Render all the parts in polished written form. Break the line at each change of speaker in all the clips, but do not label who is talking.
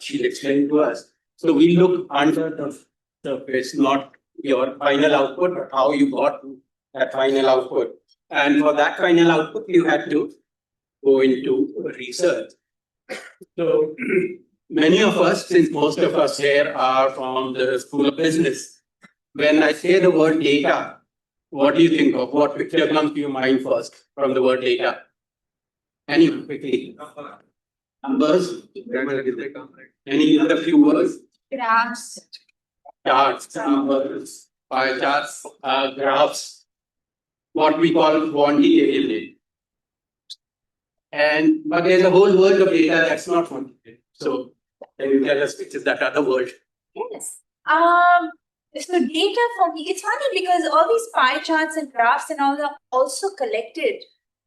she'll explain to us. So we look under the surface, not your final output, but how you got to that final output. And for that final output, you had to go into research. So many of us, since most of us here are from the School of Business, when I say the word data, what do you think of? What picture comes to your mind first from the word data? Anyone quickly? Numbers? Any other few words?
Graphs.
Charts, numbers, pie charts, graphs, what we call quantitative data. But there's a whole world of data that's not quantitative. So can you tell us which is that other world?
Yes. So data for me, it's funny because all these pie charts and graphs and all are also collected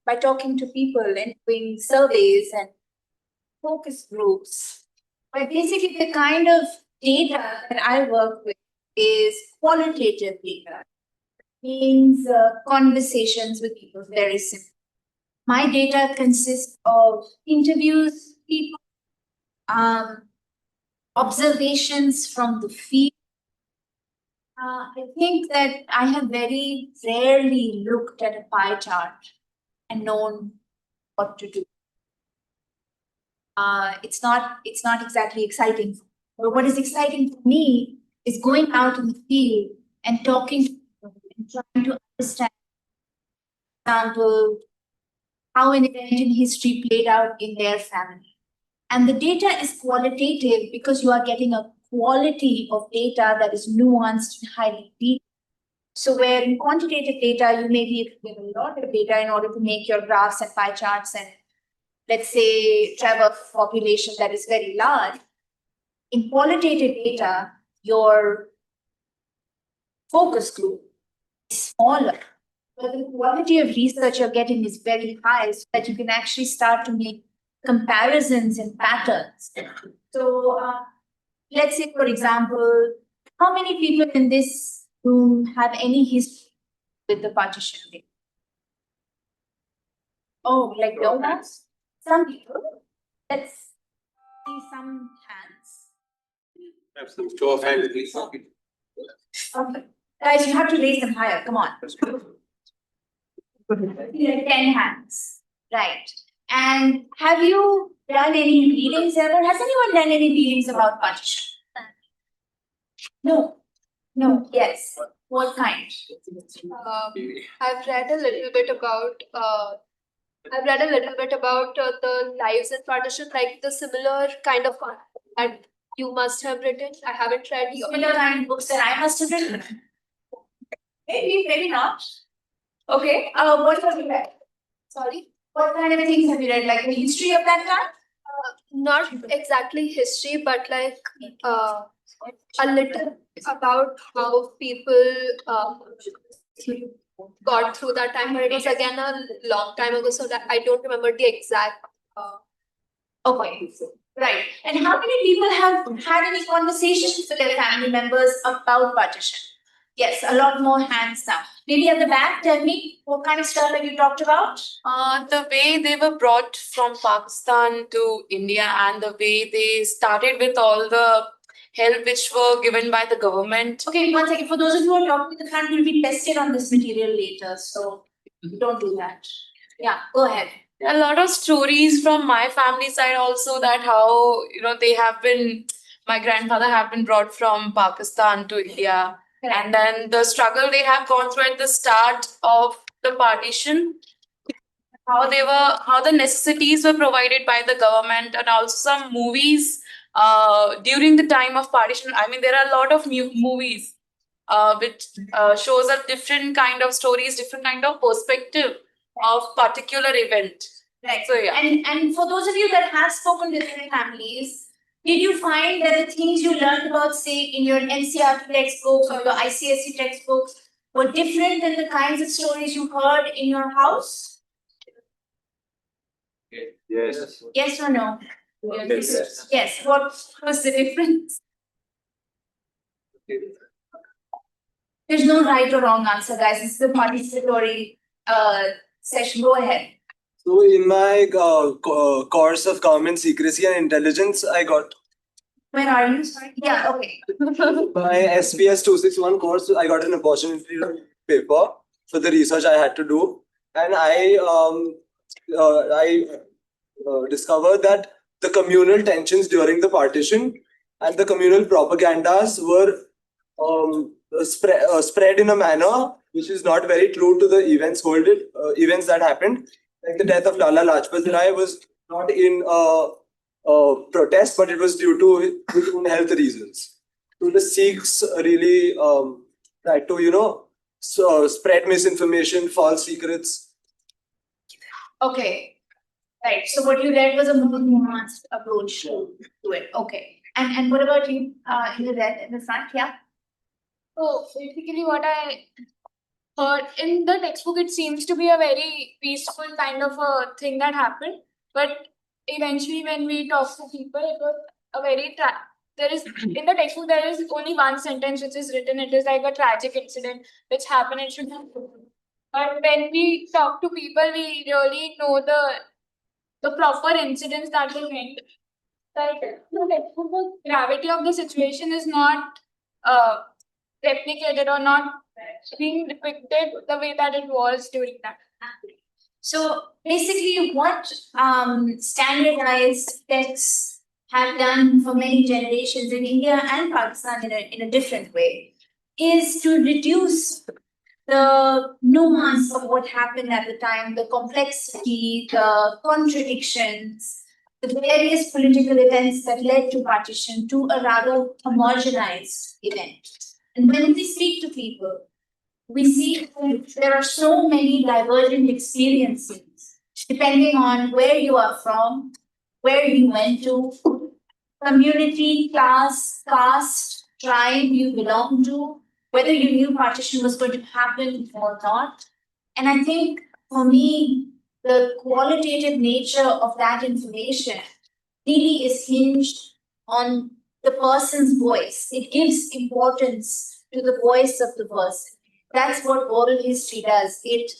by talking to people and doing surveys and focus groups. But basically the kind of data that I work with is qualitative data. It means conversations with people, very simple. My data consists of interviews, people, observations from the field. I think that I have very rarely looked at a pie chart and known what to do. It's not exactly exciting. But what is exciting for me is going out in the field and talking to people and trying to understand, for example, how an event in history played out in their family. And the data is qualitative because you are getting a quality of data that is nuanced and highly detailed. So where in quantitative data, you may be given a lot of data in order to make your graphs and pie charts and, let's say, have a population that is very large. In qualitative data, your focus group is smaller, but the quality of research you're getting is very high, so that you can actually start to make comparisons and patterns. So let's say, for example, how many people in this room have any history with the partition date? Oh, like no ones? Some people. Let's see some hands.
Have some show of hands, please.
Okay. Guys, you have to raise them higher. Come on. 10 hands. Right. And have you done any readings ever? Has anyone done any readings about partition? No. No. Yes. What kind?
I've read a little bit about the lives in partition, like the similar kind of that you must have written. I haven't read
Similar kind of books that I must have written. Maybe, maybe not. Okay. What have you read?
Sorry.
What kind of things have you read? Like the history of that time?
Not exactly history, but like a little about how people got through that time. But it was again a long time ago, so that I don't remember the exact.
Okay. Right. And how many people have had any conversations with their family members about partition? Yes, a lot more hands now. Maybe at the back, tell me, what kind of stuff have you talked about?
The way they were brought from Pakistan to India and the way they started with all the help which were given by the government.
Okay, 1 second. For those of you who are talking to the front, we'll be tested on this material later, so don't do that. Yeah, go ahead.
A lot of stories from my family side also, that how they have been, my grandfather have been brought from Pakistan to India. And then the struggle they have gone through at the start of the partition, how the necessities were provided by the government, and also some movies during the time of partition. I mean, there are a lot of new movies which shows a different kind of stories, different kind of perspective of particular event.
Right.
So yeah.
And for those of you that have spoken to their families, did you find that the things you learned about, say, in your NCERT textbooks or your ICSE textbooks were different than the kinds of stories you heard in your house?
Yes.
Yes or no?
Yes.
Yes. What was the difference? There's no right or wrong answer, guys. This is a participatory session. Go ahead.
So in my course of government secrecy and intelligence, I got
Where are you? Sorry. Yeah, okay.
My SPS 261 course, I got an opportunity to paper for the research I had to do, and I discovered that the communal tensions during the partition and the communal propagandas were spread in a manner which is not very true to the events that happened. Like the death of Lala Lajpat Rai was not in protest, but it was due to his own health reasons. So the Sikhs really tried to spread misinformation, false secrets.
Okay. Right. So what you read was a more nuanced approach to it. Okay. And what about you? In the front, yeah.
So basically what I heard in the textbook, it seems to be a very peaceful kind of a thing that happened. But eventually when we talk to people, it was a very there is in the textbook there is only one sentence which is written. It is like a tragic incident which happened. It should have. But when we talk to people, we really know the proper incidents that they went. Like the textbook, the gravity of the situation is not replicated or not being depicted the way that it was during that.
So basically, what standardized texts have done for many generations in India and Pakistan in a different way is to reduce the nuance of what happened at the time, the complexity, the contradictions, the various political events that led to partition to a rather homogenized event. And when we speak to people, we see that there are so many divergent experiences depending on where you are from, where you went to, community, class, caste, tribe you belong to, whether you knew partition was going to happen or not. And I think for me, the qualitative nature of that information really is hinged on the person's voice. It gives importance to the voice of the person. That's what oral history does. It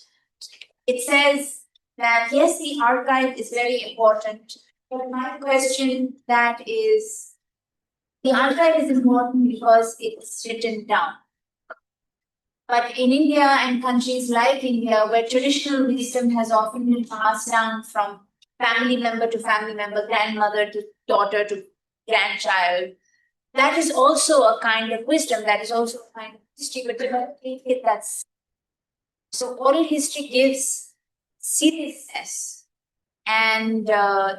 says that yes, the archive is very important, but my question that is, the archive is important because it's written down. But in India and countries like India, where traditional wisdom has often been passed down from family member to family member, grandmother to daughter to grandchild, that is also a kind of wisdom, that is also a kind of history, but you don't think it that's. So oral history gives seriousness and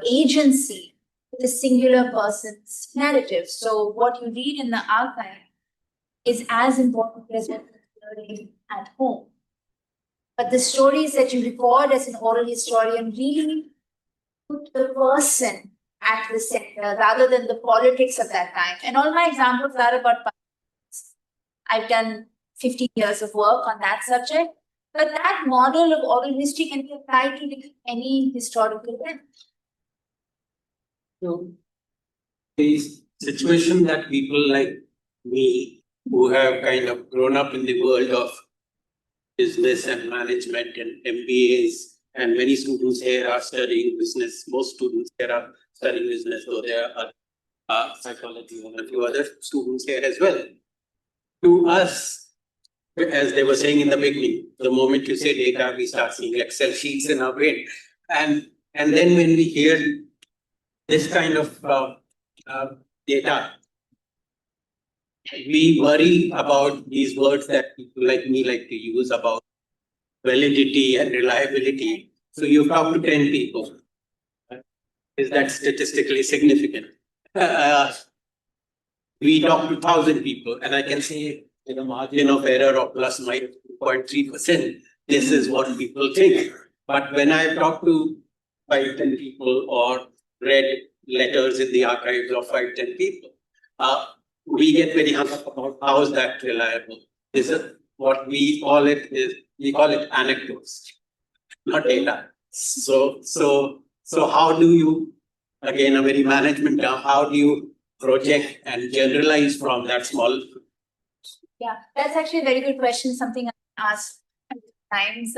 agency to the singular person's narrative. So what you read in the archive is as important as what you're learning at home. But the stories that you record as an oral historian really put the person at the center rather than the politics of that time. And all my examples are about politics. I've done 15 years of work on that subject. But that model of oral history can be applied to any historical event.
So, the situation that people like me, who have kind of grown up in the world of business and management and MBAs, and many students here are studying business. Most students here are studying business, though there are psychology and a few other students here as well. To us, as they were saying in the beginning, the moment you say data, we start seeing Excel sheets in our brain. And then when we hear this kind of data, we worry about these words that people like me like to use about validity and reliability. So you've talked to 10 people. Is that statistically significant? We talk to 1,000 people, and I can say with a margin of error of plus minus 2.3%, this is what people think. But when I talk to 5-10 people or read letters in the archives of 5-10 people, we get very hung up about how is that reliable. This is what we call it anecdotes, not data. So how do you, again, a very management term, how do you project and generalize from that small?
Yeah, that's actually a very good question, something I asked times.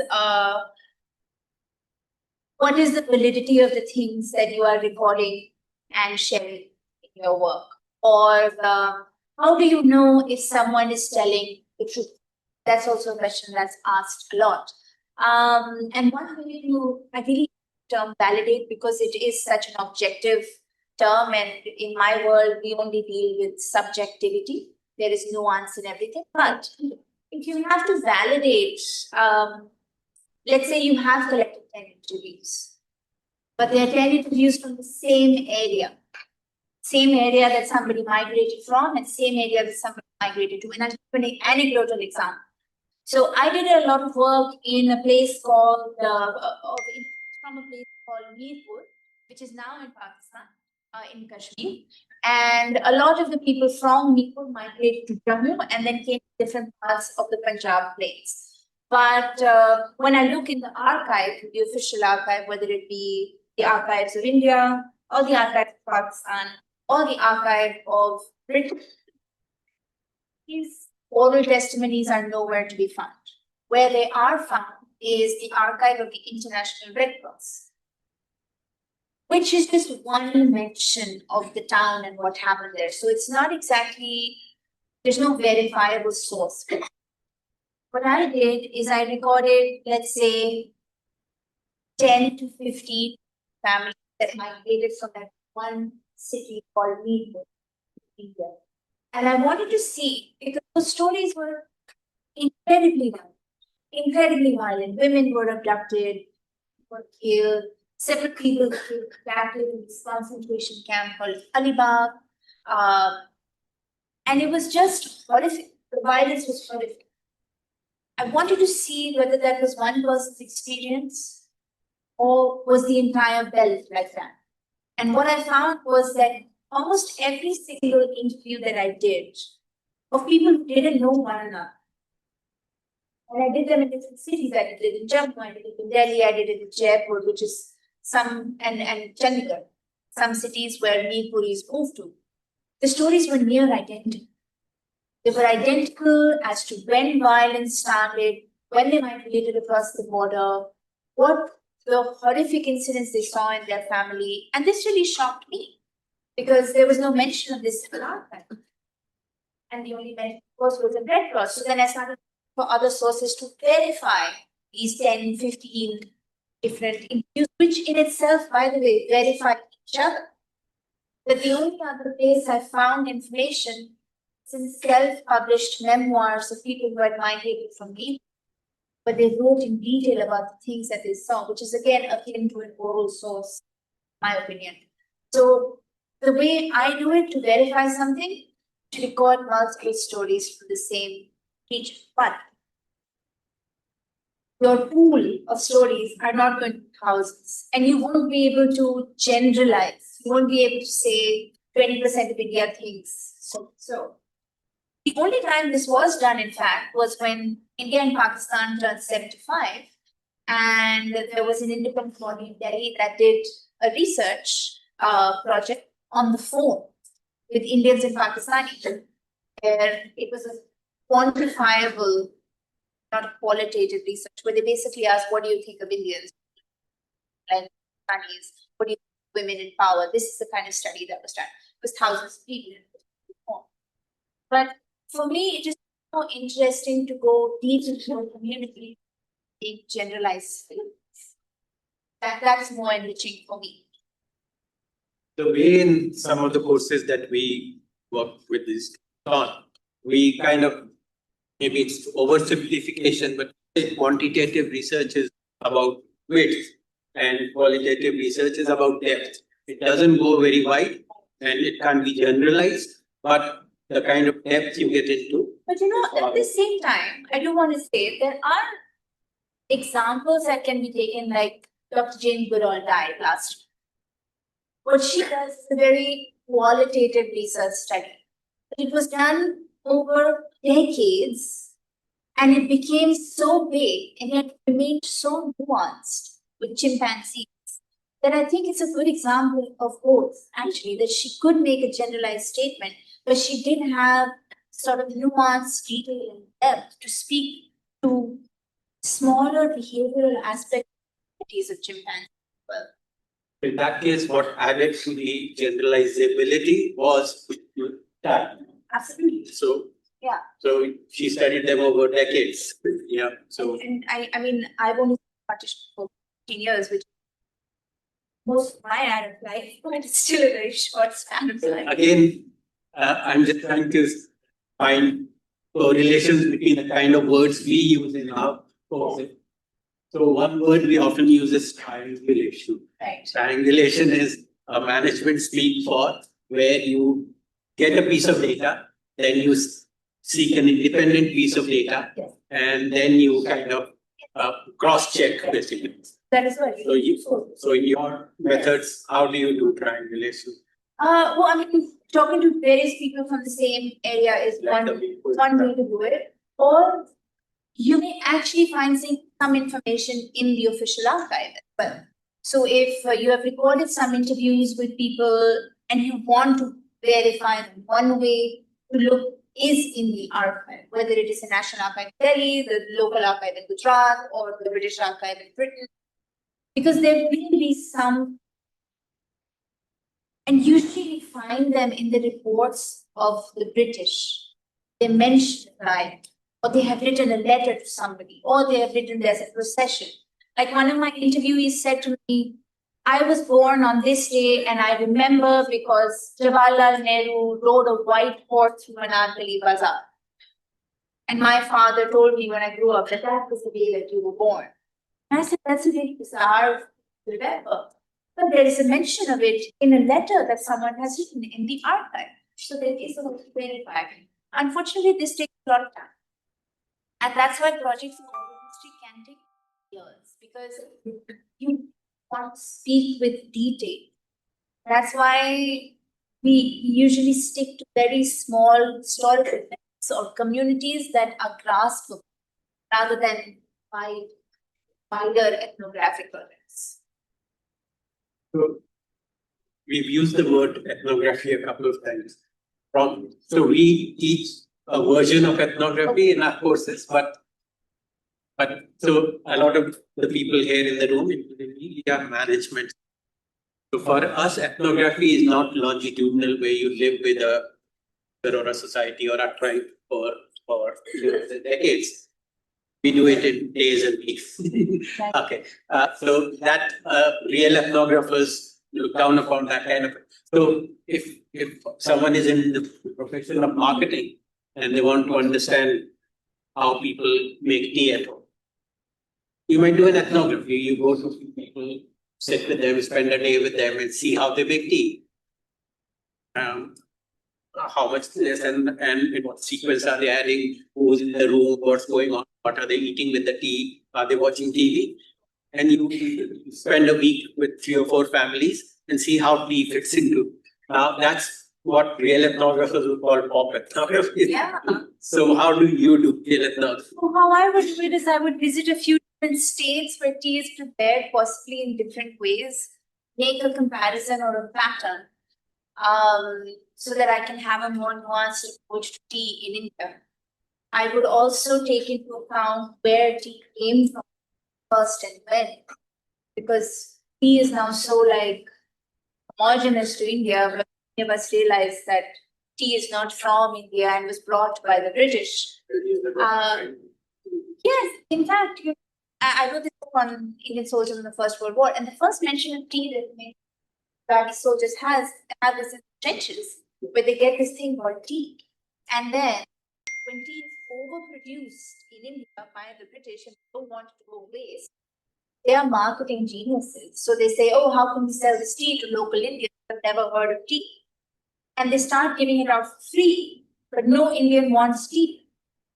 What is the validity of the things that you are recording and sharing in your work? Or how do you know if someone is telling the truth? That's also a question that's asked a lot. And one way I really term validate, because it is such an objective term, and in my world, we only deal with subjectivity. There is nuance in everything. But if you have to validate, let's say you have collected 10 interviews, but there are 10 interviews from the same area that somebody migrated from, and same area that somebody migrated to. And I'll give an anecdotal example. So I did a lot of work in a place called, from a place called Mirpur, which is now in Pakistan, in Kashmir. And a lot of the people from Mirpur migrated to Jammu and then came to different parts of the Punjab plains. But when I look in the archive, the official archive, whether it be the archives of India or the archives of Pakistan or the archive of Britain, these oral testimonies are nowhere to be found. Where they are found is the archive of the International Red Cross, which is just one mention of the town and what happened there. So it's not exactly, there's no verifiable source. What I did is I recorded, let's say, 10 to 15 families that migrated from that one city called Mirpur, India. And I wanted to see, because those stories were incredibly violent. Women were abducted, were killed. Several people were captured in this concentration camp called Alibag. And it was just horrific. The violence was horrific. I wanted to see whether that was one person's experience or was the entire belt like that. And what I found was that almost every single interview that I did of people who didn't know one another, and I did them in different cities. I did it in Jammu, I did it in Delhi, I did it in Jaipur, which is and Chandigarh, some cities where Mirpuris moved to. The stories were near identical. They were identical as to when violence started, when they migrated across the border, what the horrific incidents they saw in their family. And this really shocked me because there was no mention of this in the archive. And the only mention, of course, was the Red Cross. So then I started for other sources to verify these 10, 15 different interviews, which in itself, by the way, verify each other. But the only other place I found information is in self-published memoirs of people who had migrated from me, but they wrote in detail about the things that they saw, which is again akin to an oral source, in my opinion. So the way I do it to verify something, to record multiple stories from the same region, but your pool of stories are not going to be thousands, and you won't be able to generalize. You won't be able to say 20% of India thinks so. The only time this was done, in fact, was when India and Pakistan turned 75, and there was an independent body in Delhi that did a research project on the phone with Indians and Pakistanis, where it was a quantifiable, not qualitative research, where they basically asked, what do you think of Indians? Like Pakistanis, what do you think of women in power? This is the kind of study that was done. It was thousands of people. But for me, it is more interesting to go deep into the community in generalized things. That's more enriching for me.
The way in some of the courses that we work with this on, we kind of, maybe it's oversimplification, but quantitative research is about width and qualitative research is about depth. It doesn't go very wide and it can't be generalized, but the kind of depth you get into.
But at the same time, I do want to say there are examples that can be taken, like Dr. Jane Goodall died last year. What she does is a very qualitative research study. But it was done over decades, and it became so big and yet remained so nuanced with chimpanzees that I think it's a good example of both, actually, that she could make a generalized statement, but she did have sort of nuance, detail, and depth to speak to smaller behavioral aspects of chimpanzees. Well,
in that case, what added to the generalizability was time.
Absolutely.
So.
Yeah.
So she studied them over decades. Yeah. So
And I mean, I've only practiced for 15 years, which most of my adult life, but it's still a very short span of time.
again, I'm just trying to find correlations between the kind of words we use in our course. So one word we often use is triangulation.
Right.
Triangulation is a management speak for where you get a piece of data, then you seek an independent piece of data,
Yes.
and then you kind of cross-check basically.
That is what.
So in your methods, how do you do triangulation?
Well, I mean, talking to various people from the same area is one way to do it. Or you may actually find some information in the official archive as well. So if you have recorded some interviews with people and you want to verify them, one way to look is in the archive, whether it is the National Archive in Delhi, the local archive in Gujarat, or the British Archive in Britain. Because there will be some, and usually we find them in the reports of the British. They mention the crime, or they have written a letter to somebody, or they have written there's a procession. Like one of my interviewees said to me, I was born on this day and I remember because Jawaharlal Nehru rode a white horse through Anarkali Bazaar. And my father told me when I grew up that that was the day that you were born. And I said, that's a very bizarre to remember. But there is a mention of it in a letter that someone has written in the archive. So there is a way to verify. Unfortunately, this takes a lot of time. And that's why projects in oral history can take years because you want to speak with detail. That's why we usually stick to very small historical events or communities that are graspable rather than wider ethnographic projects.
So we've used the word ethnography a couple of times. So we teach a version of ethnography in our courses, but so a lot of the people here in the room, including me, we are management. So for us, ethnography is not longitudinal where you live with a or a society or a tribe for decades. We do it in days and weeks. Okay, so that real ethnographers look down upon that kind of. So if someone is in the profession of marketing and they want to understand how people make tea at home, you might do an ethnography. You go to people, sit with them, spend a day with them, and see how they make tea. How much this and in what sequence are they adding, who's in the room, what's going on, what are they eating with the tea, are they watching TV? And you spend a week with 3 or 4 families and see how tea fits into. Now that's what real ethnographers would call pop ethnography.
Yeah.
So how do you do real ethnography?
So how I would do it is I would visit a few different states where tea is prepared, possibly in different ways, make a comparison or a pattern, so that I can have a more nuanced approach to tea in India. I would also take into account where tea came from first and when, because tea is now so like homogenous to India, but many of us realize that tea is not from India and was brought by the British. Yes, in fact, I wrote this book on Indian soldiers in the First World War, and the first mention of tea that many British soldiers have this in trenches, where they get this thing called tea. And then, when tea is overproduced in India by the British and don't want it to go waste, they are marketing geniuses. So they say, oh, how can we sell this tea to local Indians who have never heard of tea? And they start giving it out for free, but no Indian wants tea.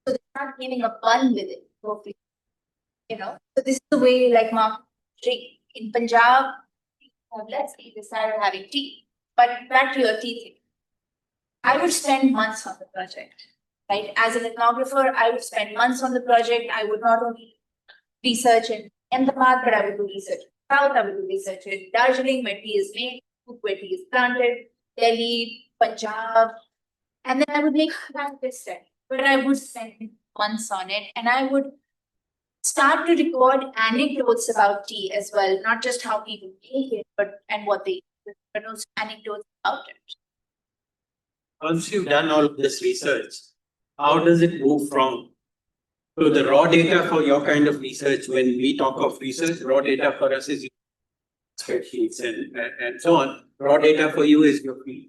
So they start giving a bun with it for free. So this is the way like marketing drink. In Punjab, let's say they started having tea. But back to your tea thing. I would spend months on the project. Right? As an ethnographer, I would spend months on the project. I would not only research in Ahmedabad, but I would do research in South, I would do research in Darjeeling, where tea is made, where tea is planted, Delhi, Punjab. And then I would make this study. But I would spend months on it, and I would start to record anecdotes about tea as well, not just how people make it, but what they eat, but also anecdotes about it.
once you've done all of this research, how does it move from so the raw data for your kind of research? When we talk of research, raw data for us is spreadsheets and so on. Raw data for you is your field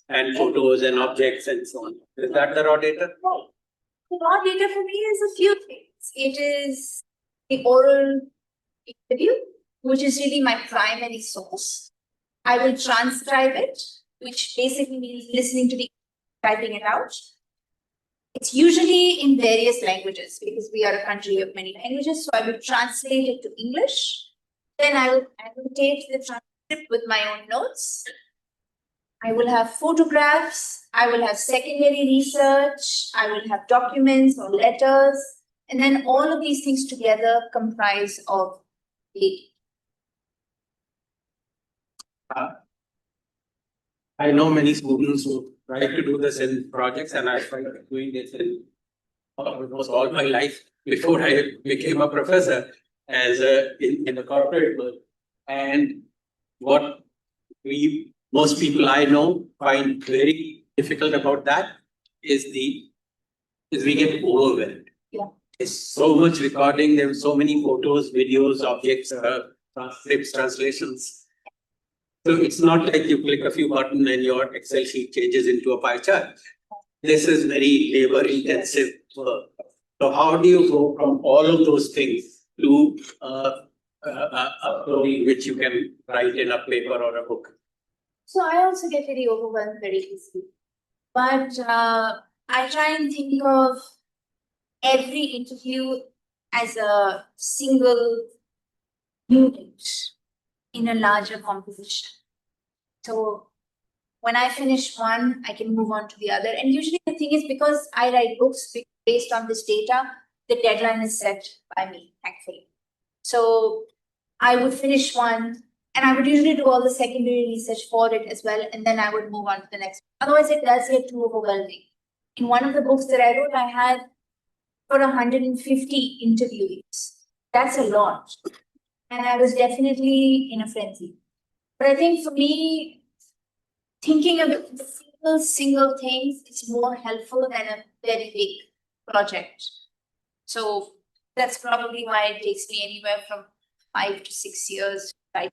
and photos and objects and so on. Is that the raw data?
The raw data for me is a few things. It is the oral interview, which is really my primary source. I will transcribe it, which basically means listening to the typing it out. It's usually in various languages because we are a country of many languages. So I will translate it to English. Then I will annotate the transcript with my own notes. I will have photographs. I will have secondary research. I will have documents or letters. And then all of these things together comprise of data.
I know many students who try to do this in projects, and I started doing this in almost all my life before I became a professor as in the corporate world. And what most people I know find very difficult about that is we get overwhelmed.
Yeah.
There's so much recording, there are so many photos, videos, objects, transcripts, translations. So it's not like you click a few buttons and your Excel sheet changes into a pie chart. This is very labor intensive work. So how do you go from all of those things to a story which you can write in a paper or a book?
So I also get very overwhelmed very easily. But I try and think of every interview as a single unit in a larger composition. So when I finish one, I can move on to the other. And usually the thing is, because I write books based on this data, the deadline is set by me, thankfully. So I would finish one and I would usually do all the secondary research for it as well. And then I would move on to the next. Otherwise, it does get too overwhelming. In one of the books that I wrote, I had for 150 interviewees. That's a lot. And I was definitely in a frenzy. But I think for me, thinking about single things is more helpful than a very big project. So that's probably why it takes me anywhere from 5 to 6 years. Right?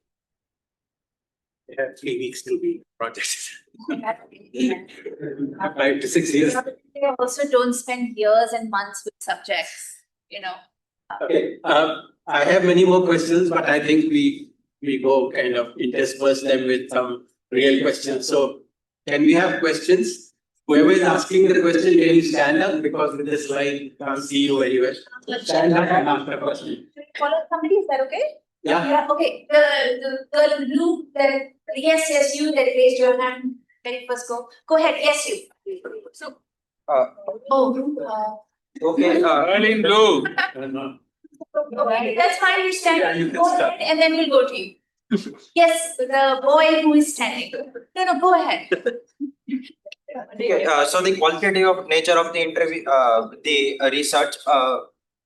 They have 3 weeks to be projects. 5 to 6 years.
They also don't spend years and months with subjects, you know.
Okay, I have many more questions, but I think we go kind of intersperse them with some real questions. So can we have questions? Whoever is asking the question, can you stand up? Because with this slide, we can't see you very well. Stand up and ask the question.
Should we follow somebody? Is that okay?
Yeah.
Okay. The girl in blue, yes, you that raised your hand. Very first go. Go ahead. Yes, you. So.
Okay.
Girl in blue.
Okay, that's fine. You stand.
Yeah, you can
Go
start.
ahead, and then we'll go to you. Yes, the boy who is standing. No, go ahead.
Okay, so the qualitative nature of the interview, the research,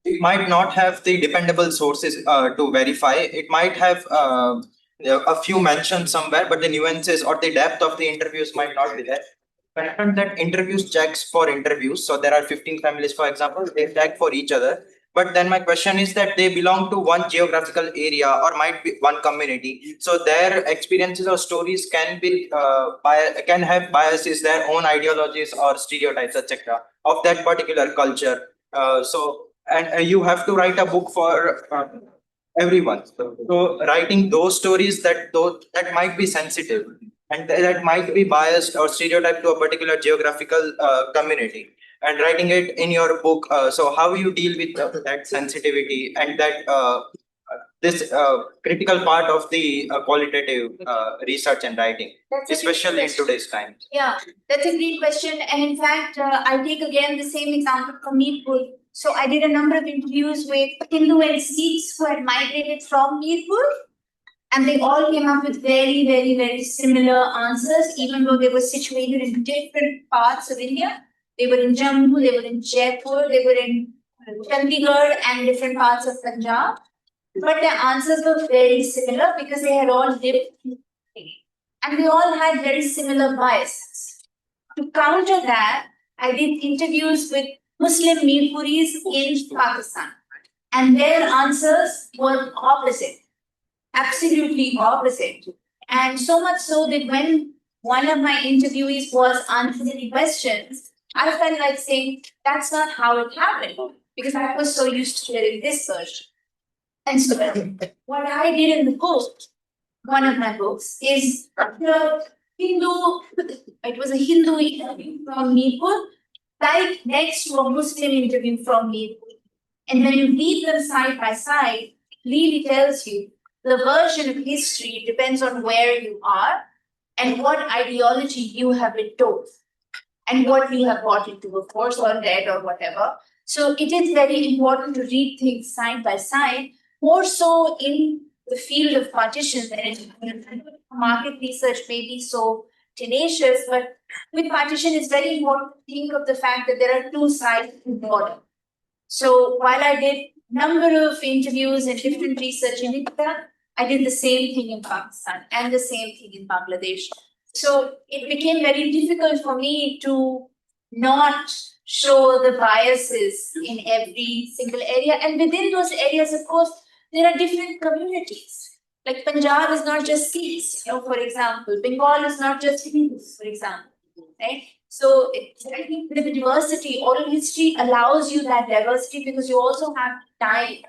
it might not have the dependable sources to verify. It might have a few mentions somewhere, but the nuances or the depth of the interviews might not be there. Mentioned that interviews checks for interviews. So there are 15 families, for example, they check for each other. But then my question is that they belong to one geographical area or might be one community. So their experiences or stories can be can have biases, their own ideologies or stereotypes, etc. of that particular culture. And you have to write a book for everyone. So writing those stories that might be sensitive and that might be biased or stereotyped to a particular geographical community, and writing it in your book. So how you deal with that sensitivity and that this critical part of the qualitative research and writing,
That's a great
especially in
question.
today's times.
Yeah, that's a great question. And in fact, I'll take again the same example from Mirpur. So I did a number of interviews with Hindu and Sikhs who had migrated from Mirpur. And they all came up with very, very, very similar answers, even though they were situated in different parts of India. They were in Jammu, they were in Jaipur, they were in Chandigarh and different parts of Punjab. But their answers were very similar because they had all lived in the city. And they all had very similar biases. To counter that, I did interviews with Muslim Mirpuris in Pakistan. And their answers were opposite, absolutely opposite. And so much so that when one of my interviewees was answering questions, I felt like saying, that's not how it happened, because I was so used to hearing this version. And so what I did in the book, one of my books, is the Hindu, it was a Hindu interview from Mirpur, right next to a Muslim interview from Mirpur. And when you read them side by side, it really tells you the version of history depends on where you are and what ideology you have been told and what you have bought into, of course, or read or whatever. So it is very important to read things side by side, more so in the field of partition than in market research may be so tenacious, but with partition, it's very important to think of the fact that there are two sides to the border. So while I did number of interviews and different research in India, I did the same thing in Pakistan and the same thing in Bangladesh. So it became very difficult for me to not show the biases in every single area. And within those areas, of course, there are different communities. Like Punjab is not just Sikhs, for example. Bengal is not just Hindus, for example, right? So I think the diversity, oral history allows you that diversity because you also have time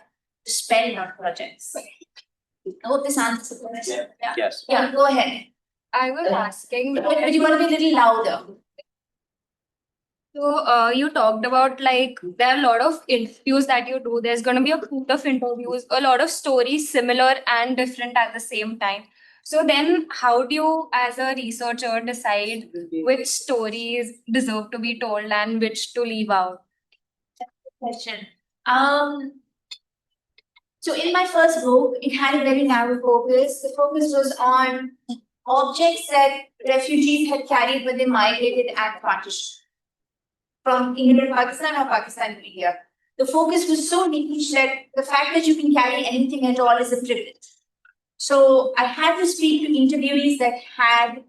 to spend on projects. I hope this answers the question. Yeah.
Yes.
Yeah, go ahead.
I was asking,
But you want to be a little louder.
so you talked about like there are a lot of interviews that you do. There's going to be a pool of interviews, a lot of stories similar and different at the same time. So then, how do you, as a researcher, decide which stories deserve to be told and which to leave out?
Question. So in my first book, it had a very narrow focus. The focus was on objects that refugees had carried when they migrated at partition from India to Pakistan or Pakistan to India. The focus was so niche that the fact that you can carry anything at all is a privilege. So I had to speak to interviewees that had,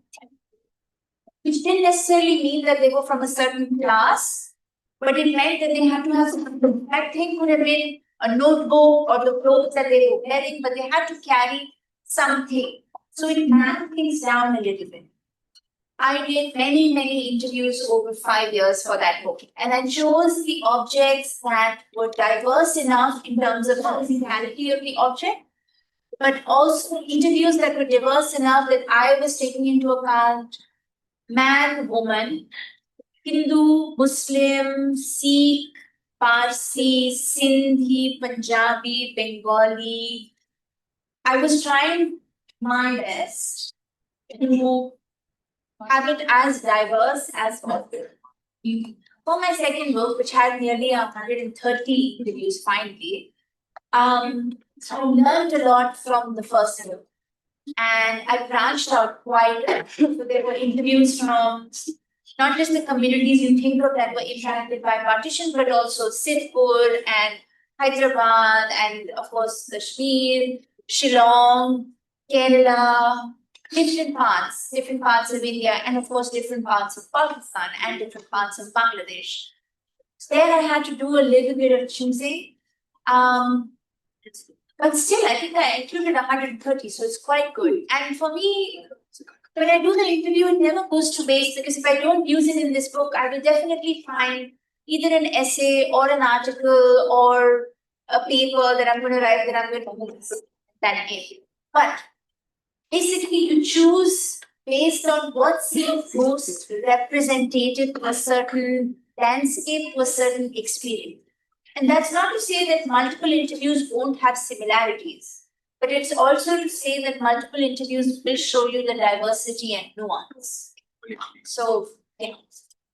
which didn't necessarily mean that they were from a certain class, but it meant that they had to have something. That thing could have been a notebook or the clothes that they were wearing, but they had to carry something. So it narrowed things down a little bit. I did many interviews over 5 years for that book. And I chose the objects that were diverse enough in terms of the physicality of the object, but also interviews that were diverse enough that I was taking into account man, woman, Hindu, Muslim, Sikh, Parsi, Sindhi, Punjabi, Bengali. I was trying my best to have it as diverse as possible. For my second book, which had nearly 130 interviews finally, I learned a lot from the first book. And I branched out quite a bit. So there were interviews from not just the communities you think of that were impacted by partition, but also Sitpur and Hyderabad, and of course Kashmir, Shillong, Kerala, different parts of India, and of course different parts of Pakistan and different parts of Bangladesh. So there I had to do a little bit of choosing. But still, I think I included 130, so it's quite good. And for me, when I do the interview, it never goes to waste because if I don't use it in this book, I will definitely find either an essay or an article or a paper that I'm going to write that I'm going to use that in. But basically, you choose based on what seems most representative to a certain landscape, to a certain experience. And that's not to say that multiple interviews won't have similarities, but it's also to say that multiple interviews will show you the diversity and nuance. So, yeah.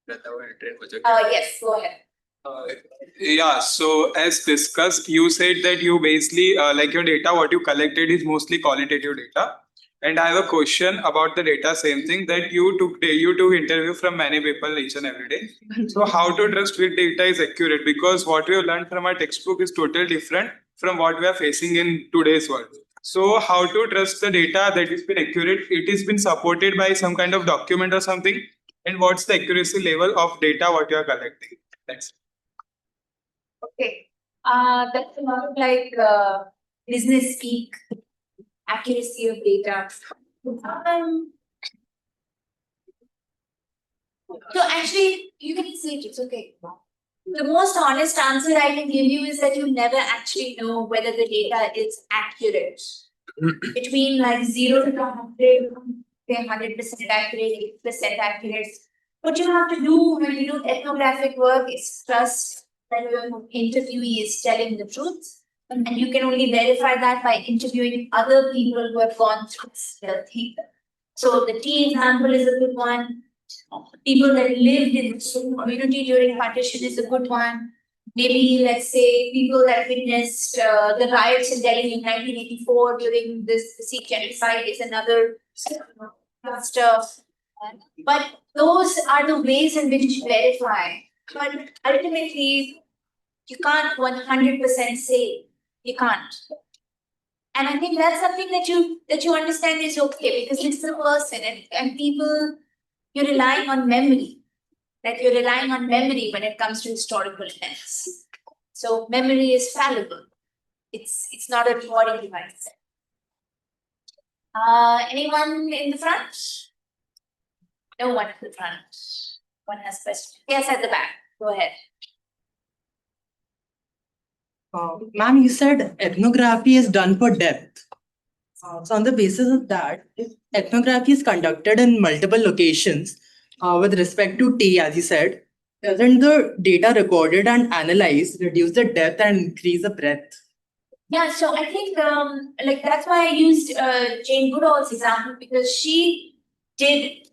Yes, go ahead.
Yeah, so as discussed, you said that you basically, like your data, what you collected is mostly qualitative data. And I have a question about the data, same thing, that you took interview from many people each and every day. So how to trust which data is accurate? Because what we have learned from our textbook is totally different from what we are facing in today's world. So how to trust the data that has been accurate? It has been supported by some kind of document or something. and what's the accuracy level of data what you are collecting? Thanks.
Okay. That's not like business speak, accuracy of data. So actually, you can say it, it's okay. The most honest answer I can give you is that you never actually know whether the data is accurate. Between like 0 to 100, say 100% accurate, 80% accurate. What you have to do when you do ethnographic work is trust that your interviewee is telling the truth. And you can only verify that by interviewing other people who have gone through the thing. So the tea example is a good one. People that lived in the community during partition is a good one. Maybe let's say people that witnessed the riots in Delhi in 1984 during this Sikh genocide is another stuff. But those are the ways in which you verify. But ultimately, you can't 100% say you can't. And I think that's something that you understand is okay because it's a person and people, you're relying on memory. Like you're relying on memory when it comes to historical events. So memory is fallible. It's not a recording device. Anyone in the front? No one in the front. One has question. Yes, at the back. Go ahead.
Ma'am, you said ethnography is done for depth. So on the basis of that, if ethnography is conducted in multiple locations with respect to tea, as you said, doesn't the data recorded and analyzed reduce the depth and increase the breadth?
Yeah, so I think like that's why I used Jane Goodall's example because she did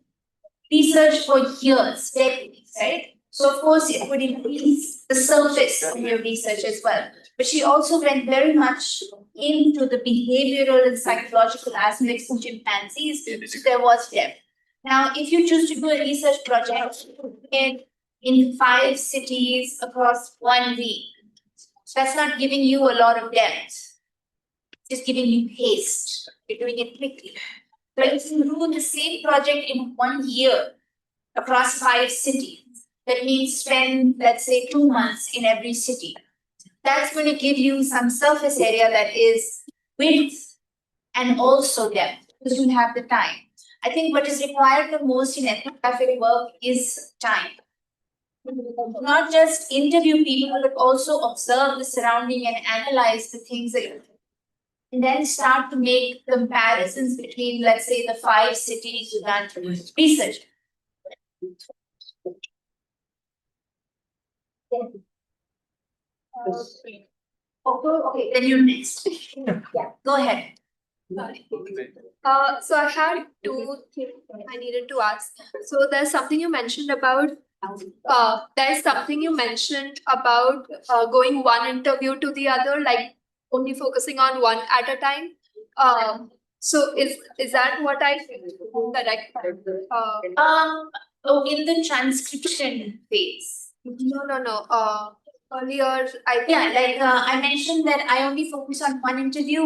research for years, decades, right? So of course it would increase the surface of your research as well. But she also went very much into the behavioral and psychological aspects of chimpanzees. So there was depth. Now, if you choose to do a research project in 5 cities across 1 week, that's not giving you a lot of depth. It's just giving you haste. You're doing it quickly. But if you do the same project in 1 year across 5 cities, that means spend, let's say, 2 months in every city. That's going to give you some surface area that is width and also depth because you have the time. I think what is required the most in ethnographic work is time. Not just interview people, but also observe the surrounding and analyze the things that you and then start to make comparisons between, let's say, the 5 cities you've done research. Okay, then you're next. Yeah, go ahead.
So I had 2 things I needed to ask. So there's something you mentioned about going one interview to the other, like only focusing on one at a time. So is that what I correct?
In the transcription phase.
No. Earlier, I think
Yeah, like I mentioned that I only focus on one interview